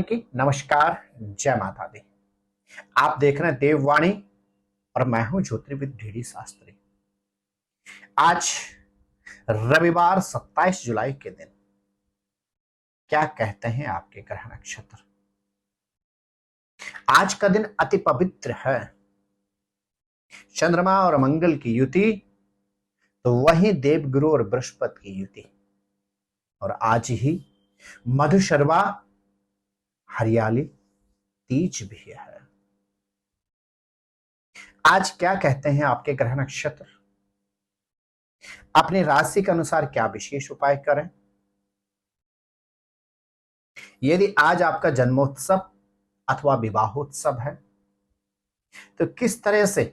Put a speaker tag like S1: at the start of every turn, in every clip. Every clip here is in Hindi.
S1: की नमस्कार, जय माता दी। आप देख रहे हैं देववाणी और मैं हूं ज्योतिर्विद डी शास्त्री। आज रविवार 27 जुलाई के दिन क्या कहते हैं आपके ग्रह नक्षत्र। आज का दिन अति पवित्र है। चंद्रमा और मंगल की युति, तो वही देवगुरु और बृहस्पति की युति, और आज ही मधुशर्वा हरियाली तीज भी है। आज क्या कहते हैं आपके ग्रह नक्षत्र, अपनी राशि के अनुसार क्या विशेष उपाय करें। यदि आज आपका जन्मोत्सव अथवा विवाहोत्सव है तो किस तरह से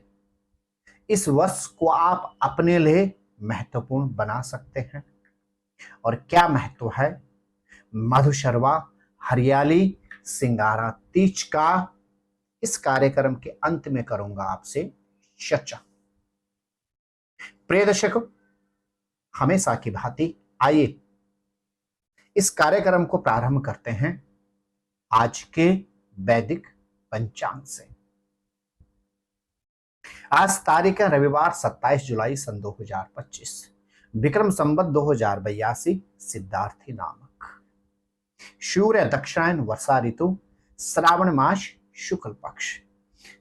S1: इस वर्ष को आप अपने लिए महत्वपूर्ण बना सकते हैं और क्या महत्व है मधुशर्वा हरियाली सिंगारा तीज का, इस कार्यक्रम के अंत में करूंगा आपसे चर्चा। प्रिय दर्शकों, हमेशा की भांति आइए इस कार्यक्रम को प्रारंभ करते हैं आज के वैदिक पंचांग से। आज तारीख है रविवार 27 जुलाई सन 2025, विक्रम संवत 2082 सिद्धार्थी नामक। सूर्य दक्षिणायन वर्षा ऋतु, श्रावण मास शुक्ल पक्ष,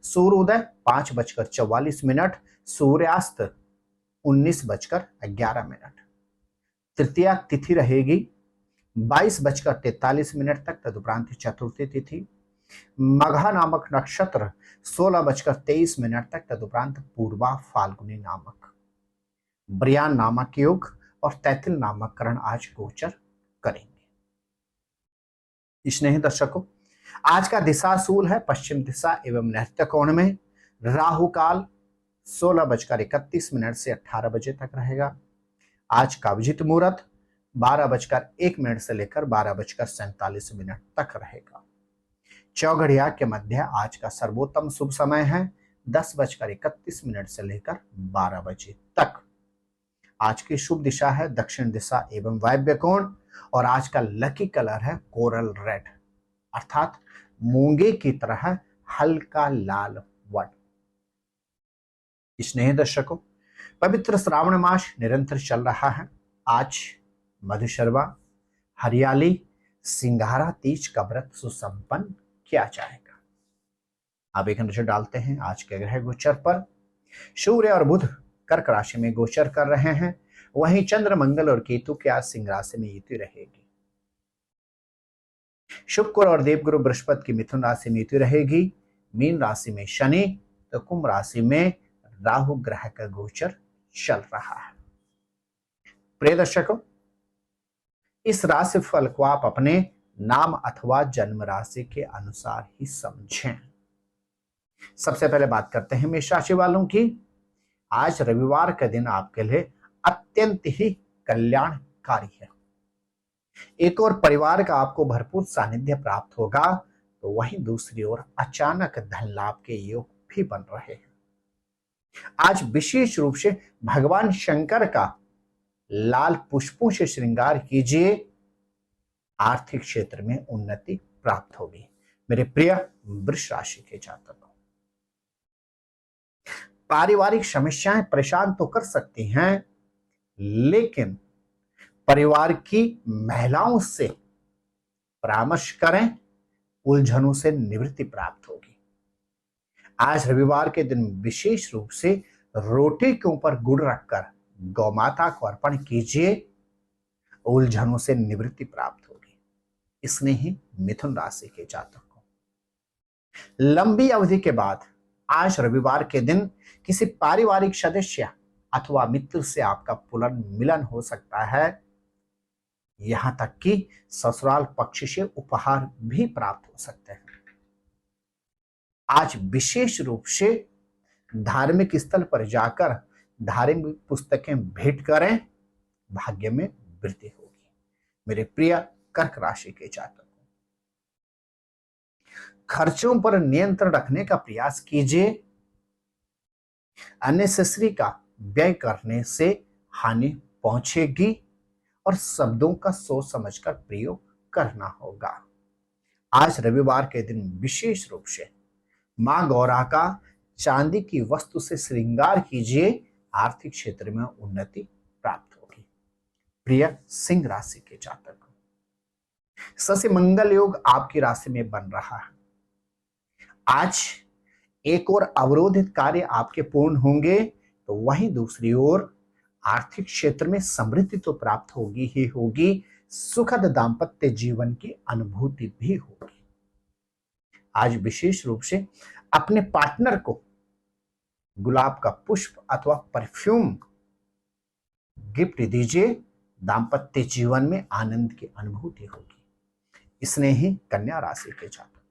S1: सूर्योदय 5:44, सूर्यास्त 19:11। तृतीया तिथि रहेगी 22:43 तक, तदुपरांत चतुर्थी तिथि। मघा नामक नक्षत्र 16:23 तक, तदुपरांत पूर्वा फाल्गुनी नामक। ब्रियान नामक योग और तैतिल नामक करण आज गोचर करेंगे। स्नेही दर्शकों, आज का दिशाशूल है पश्चिम दिशा एवं नैऋत्य कोण में। राहु काल 16:31 से 18 बजे तक रहेगा। आज का अभिजित मुहूर्त 12:01 से लेकर 12:47 तक रहेगा। चौघड़िया के मध्य आज का सर्वोत्तम शुभ समय है 10:31 से लेकर 12 बजे तक। आज की शुभ दिशा है दक्षिण दिशा एवं वायव्य कोण, और आज का लकी कलर है कोरल रेड, अर्थात मूंगे की तरह हल्का लाल वर्ण। स्नेही दर्शकों, पवित्र श्रावण मास निरंतर चल रहा है। आज मधुशर्वा हरियाली सिंगारा तीज का व्रत सुसंपन्न किया जाएगा। अब एक नजर डालते हैं आज के ग्रह गोचर पर। सूर्य और बुध कर्क राशि में गोचर कर रहे हैं, वहीं चंद्र मंगल और केतु की आज सिंह राशि में युति रहेगी। शुक्र और देवगुरु बृहस्पति की मिथुन राशि में युति रहेगी। मीन राशि में शनि, तो कुंभ राशि में राहु ग्रह का गोचर चल रहा है। प्रिय दर्शकों, इस राशि फल को आप अपने नाम अथवा जन्म राशि के अनुसार ही समझें। सबसे पहले बात करते हैं मेष राशि वालों की। आज रविवार का दिन आपके लिए अत्यंत ही कल्याणकारी है। एक और परिवार का आपको भरपूर सानिध्य प्राप्त होगा, तो वहीं दूसरी ओर अचानक धन लाभ के योग भी बन रहे हैं। आज विशेष रूप से भगवान शंकर का लाल पुष्पों से श्रृंगार कीजिए, आर्थिक क्षेत्र में उन्नति प्राप्त होगी। मेरे प्रिय वृष राशि के जातकों, पारिवारिक समस्याएं परेशान तो कर सकती हैं, लेकिन परिवार की महिलाओं से परामर्श करें, उलझनों से निवृत्ति प्राप्त होगी। आज रविवार के दिन विशेष रूप से रोटी के ऊपर गुड़ रखकर गौ माता को अर्पण कीजिए, उलझनों से निवृत्ति प्राप्त होगी। इसने ही मिथुन राशि के जातकों, लंबी अवधि के बाद आज रविवार के दिन किसी पारिवारिक सदस्य अथवा मित्र से आपका पुनर्मिलन हो सकता है। यहां तक कि ससुराल पक्ष से उपहार भी प्राप्त हो सकते हैं। आज विशेष रूप से धार्मिक स्थल पर जाकर धार्मिक पुस्तकें भेंट करें, भाग्य में वृद्धि होगी। मेरे प्रिय कर्क राशि के जातकों, खर्चों पर नियंत्रण रखने का प्रयास कीजिए। अननेसेसरी का व्यय करने से हानि पहुंचेगी और शब्दों का सोच समझकर प्रयोग करना होगा। आज रविवार के दिन विशेष रूप से मां गौरा का चांदी की वस्तु से श्रृंगार कीजिए, आर्थिक क्षेत्र में उन्नति प्राप्त होगी। प्रिय सिंह राशि के जातक, शशि मंगल योग आपकी राशि में बन रहा है। आज एक और अवरोधित कार्य आपके पूर्ण होंगे, तो वहीं दूसरी ओर आर्थिक क्षेत्र में समृद्धि तो प्राप्त होगी ही होगी, सुखद दाम्पत्य जीवन की अनुभूति भी होगी। आज विशेष रूप से अपने पार्टनर को गुलाब का पुष्प अथवा परफ्यूम गिफ्ट दीजिए, दाम्पत्य जीवन में आनंद की अनुभूति होगी। इसने ही कन्या राशि के जातक,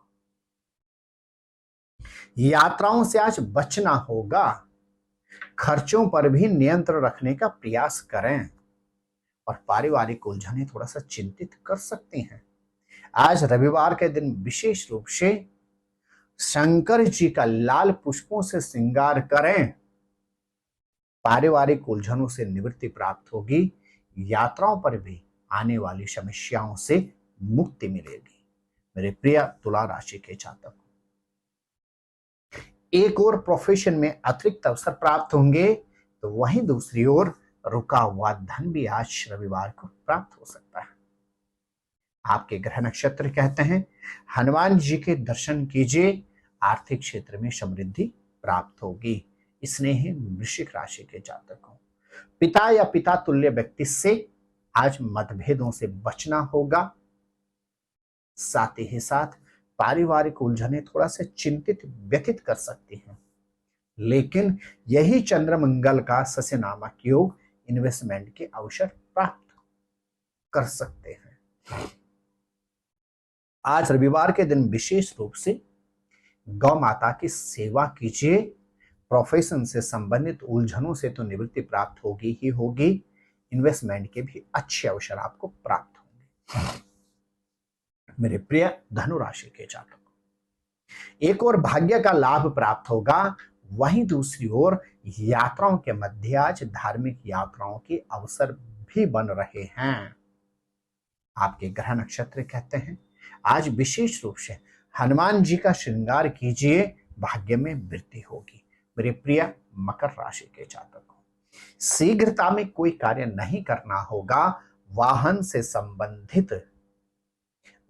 S1: यात्राओं से आज बचना होगा, खर्चों पर भी नियंत्रण रखने का प्रयास करें और पारिवारिक उलझनें थोड़ा सा चिंतित कर सकती हैं। आज रविवार के दिन विशेष रूप से शंकर जी का लाल पुष्पों से श्रृंगार करें, पारिवारिक उलझनों से निवृत्ति प्राप्त होगी, यात्राओं पर भी आने वाली समस्याओं से मुक्ति मिलेगी। मेरे प्रिय तुला राशि के जातक, एक और प्रोफेशन में अतिरिक्त अवसर प्राप्त होंगे, तो वहीं दूसरी ओर रुका हुआ धन भी आज रविवार को प्राप्त हो सकता है। आपके ग्रह नक्षत्र कहते हैं हनुमान जी के दर्शन कीजिए, आर्थिक क्षेत्र में समृद्धि प्राप्त होगी। इसने ही वृश्चिक राशि के जातकों, पिता या पिता तुल्य व्यक्ति से आज मतभेदों से बचना होगा, साथ ही साथ पारिवारिक उलझनें थोड़ा सा चिंतित व्यतीत कर सकती हैं, लेकिन यही चंद्रमंगल का शशि नामक योग इन्वेस्टमेंट के अवसर प्राप्त कर सकते हैं। आज रविवार के दिन विशेष रूप से गौ माता की सेवा कीजिए, प्रोफेशन से संबंधित उलझनों से तो निवृत्ति प्राप्त होगी ही होगी, इन्वेस्टमेंट के भी अच्छे अवसर आपको प्राप्त होंगे। मेरे प्रिय धनु राशि के जातक, एक और भाग्य का लाभ प्राप्त होगा, वहीं दूसरी ओर यात्राओं के मध्य आज धार्मिक यात्राओं के अवसर भी बन रहे हैं। आपके ग्रह नक्षत्र कहते हैं आज विशेष रूप से हनुमान जी का श्रृंगार कीजिए, भाग्य में वृद्धि होगी। मेरे प्रिय मकर राशि के जातकों, शीघ्रता में कोई कार्य नहीं करना होगा, वाहन से संबंधित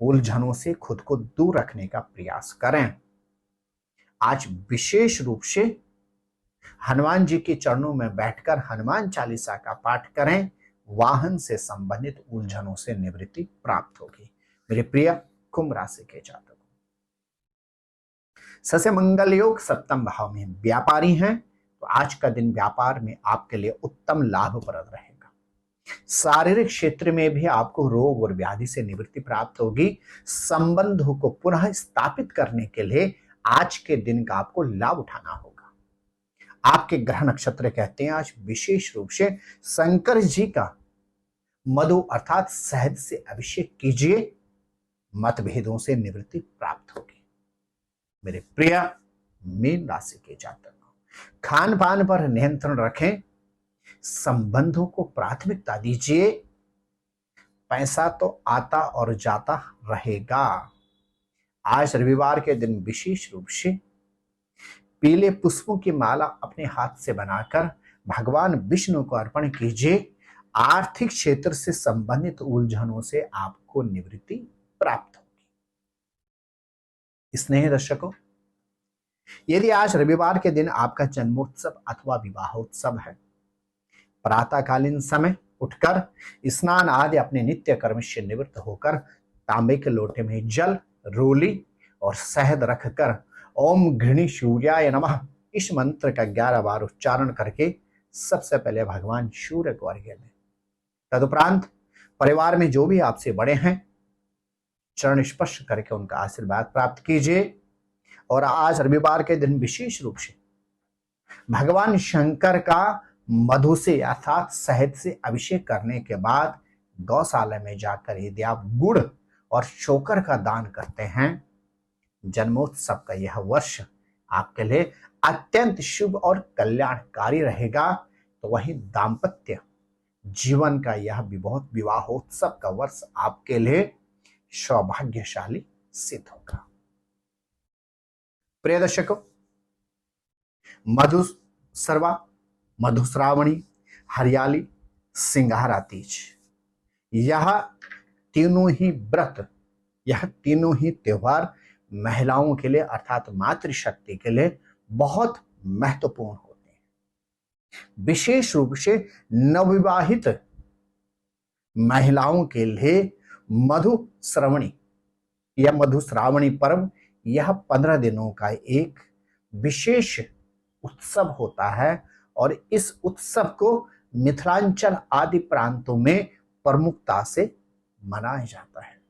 S1: उलझनों से खुद को दूर रखने का प्रयास करें। आज विशेष रूप से हनुमान जी के चरणों में बैठकर हनुमान चालीसा का पाठ करें, वाहन से संबंधित उलझनों से निवृत्ति प्राप्त होगी। मेरे प्रिय कुंभ राशि के जातकों, शशि मंगल योग सप्तम भाव में व्यापारी हैं, तो आज का दिन व्यापार में आपके लिए उत्तम लाभप्रद रहेगा। शारीरिक क्षेत्र में भी आपको रोग और व्याधि से निवृत्ति प्राप्त होगी। संबंधों को पुनः स्थापित करने के लिए आज के दिन का आपको लाभ उठाना होगा। आपके ग्रह नक्षत्र कहते हैं आज विशेष रूप से शंकर जी का मधु अर्थात शहद से अभिषेक कीजिए, मतभेदों से निवृत्ति प्राप्त होगी। मेरे प्रिय मीन राशि के जातक, खान पान पर नियंत्रण रखें, संबंधों को प्राथमिकता दीजिए, पैसा तो आता और जाता रहेगा। आज रविवार के दिन विशेष रूप से पीले पुष्पों की माला अपने हाथ से बनाकर भगवान विष्णु को अर्पण कीजिए, आर्थिक क्षेत्र से संबंधित उलझनों से आपको निवृत्ति प्राप्त होगी। स्नेही दर्शकों, यदि आज रविवार के दिन आपका जन्मोत्सव अथवा विवाहोत्सव है, प्रातःकालीन समय उठकर स्नान आदि अपने नित्य कर्म से निवृत्त होकर तांबे के लोटे में जल, रोली और शहद रखकर ओम घृणी सूर्याय नमः इस मंत्र का 11 बार उच्चारण करके सबसे पहले भगवान सूर्य को अर्घ्य दें। तदुपरांत परिवार में जो भी आपसे बड़े हैं, चरण स्पर्श करके उनका आशीर्वाद प्राप्त कीजिए। और आज रविवार के दिन विशेष रूप से भगवान शंकर का मधु से अर्थात शहद से अभिषेक करने के बाद गौशाला में जाकर यदि आप गुड़ और शोकर का दान करते हैं, जन्मोत्सव का यह वर्ष आपके लिए अत्यंत शुभ और कल्याणकारी रहेगा। तो वही दाम्पत्य जीवन का यह विवाहोत्सव का वर्ष आपके लिए सौभाग्यशाली सिद्ध होगा। प्रिय दर्शकों, मधुसरवा, मधुश्रावणी, हरियाली, सिंगारा तीज, यह तीनों ही व्रत, यह तीनों ही त्योहार महिलाओं के लिए अर्थात मातृशक्ति के लिए बहुत महत्वपूर्ण होते हैं। विशेष रूप से नवविवाहित महिलाओं के लिए मधुश्रावणी या मधुश्रावणी पर्व, यह 15 दिनों का एक विशेष उत्सव होता है और इस उत्सव को मिथिलांचल आदि प्रांतों में प्रमुखता से मनाया जाता है।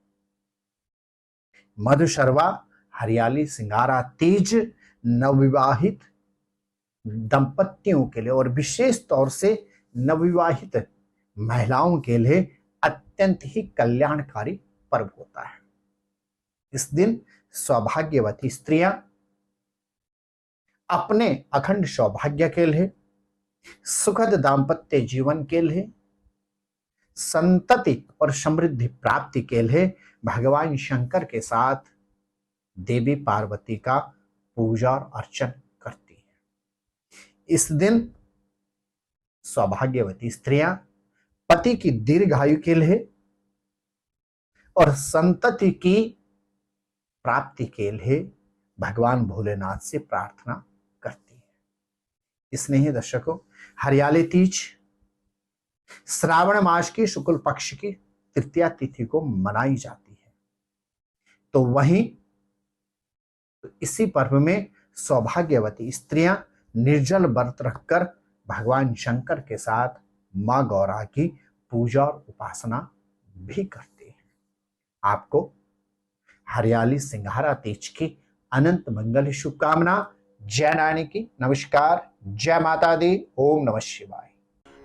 S1: मधुशरवा, हरियाली, सिंगारा तीज नवविवाहित दंपतियों के लिए और विशेष तौर से नवविवाहित महिलाओं के लिए अत्यंत ही कल्याणकारी पर्व होता है। इस दिन सौभाग्यवती स्त्रियां अपने अखंड सौभाग्य के लिए, सुखद दाम्पत्य जीवन के लिए, संतति और समृद्धि प्राप्ति के लिए भगवान शंकर के साथ देवी पार्वती का पूजा और अर्चन करती है। इस दिन सौभाग्यवती स्त्रियां पति की दीर्घायु के लिए और संतति की प्राप्ति के लिए भगवान भोलेनाथ से प्रार्थना करती है। स्नेही दर्शकों, हरियाली तीज श्रावण मास की शुक्ल पक्ष की तृतीया तिथि को मनाई जाती है। तो वहीं इसी पर्व में सौभाग्यवती स्त्रियां निर्जल व्रत रखकर भगवान शंकर के साथ मां गौरा की पूजा और उपासना भी करती हैं। आपको हरियाली सिंगारा तीज की अनंत मंगल शुभकामना। जय नारायण की नमस्कार। जय माता दी। ओम नमः शिवाय।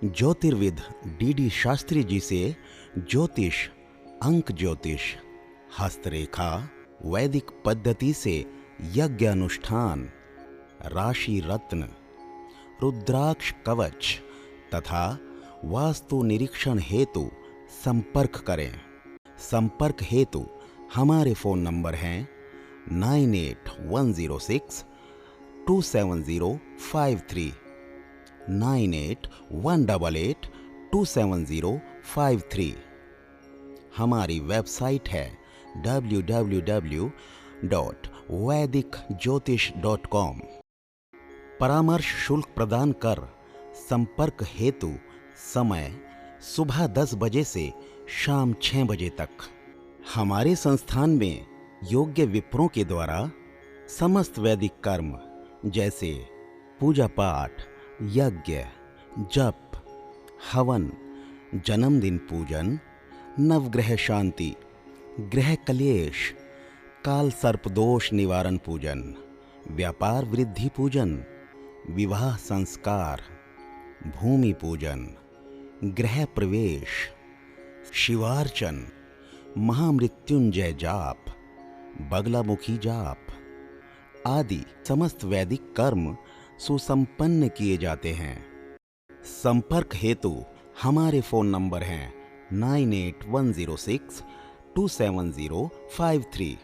S2: ज्योतिर्विद डीडी शास्त्री जी से ज्योतिष, अंक ज्योतिष, हस्तरेखा, वैदिक पद्धति से यज्ञ अनुष्ठान, राशि रत्न, रुद्राक्ष कवच तथा वास्तु निरीक्षण हेतु संपर्क करें। संपर्क हेतु हमारे फोन नंबर हैं 981627053981882705 9818827053। हमारी वेबसाइट है www.vedicjyotish.com। परामर्श शुल्क प्रदान कर संपर्क हेतु समय सुबह 10 बजे से शाम 6 बजे तक। हमारे संस्थान में योग्य विप्रों के द्वारा समस्त वैदिक कर्म जैसे पूजा पाठ, यज्ञ, जप, हवन, जन्मदिन पूजन, नवग्रह शांति, ग्रह कलेश, काल सर्पदोष निवारण पूजन, व्यापार वृद्धि पूजन, विवाह संस्कार, भूमि पूजन, गृह प्रवेश, शिवार्चन, महामृत्युंजय जाप, बगलामुखी जाप आदि समस्त वैदिक कर्म सुसंपन्न किए जाते हैं। संपर्क हेतु हमारे फोन नंबर हैं 981627053981882705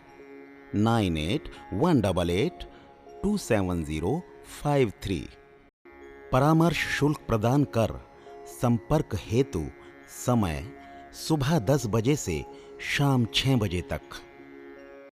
S2: 9818827053। परामर्श शुल्क प्रदान कर संपर्क हेतु समय सुबह 10 बजे से शाम 6 बजे तक।